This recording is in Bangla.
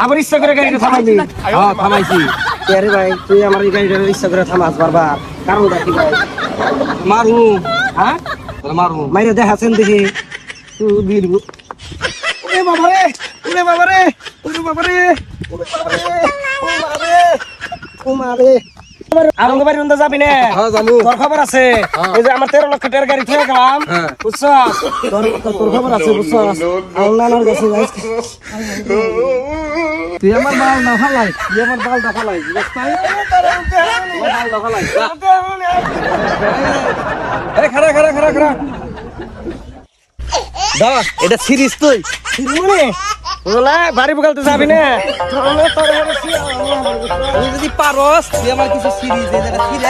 আবার ইচ্ছা করে গাড়িটা থামাইলি? হ্যাঁ থামাইছি। আরে ভাই তুই আমার এই গাড়িটা ইচ্ছা করে থামাস বারবার, কারণটা কি ভাই? মারু, হ্যাঁ মারু, মাইরে দেখাছেন দেখি ওরে বাবা রে, ওরে বাবা রে, ওরে বাবা রে, ওরে বাবা রে, ও মারে, ও মারে। আরঙ্গ বাড়ি উন্দা যাবি না? হ্যাঁ যাবো। তোর খবর আছে? এই যে আমার 13 লক্ষ টাকার গাড়ি থেকে গেলাম, বুঝছস? তোর খবর আছে বুঝছস? আল্লাহর কাছে যাইস। তুই আমার বাল না ফালাই, তুই আমার বাল না ফালাই, বুঝছস? বাল না ফালাই। এই খাড়া খাড়া খাড়া খাড়া। দাও এটা সিরিজ তুই। সিরিজ মানে? ওলা বাড়ি বগালতে যাবি না? তোর তোর তুই যদি পারস তুই আমার কিছু সিরিজ এই জায়গা সিরিজ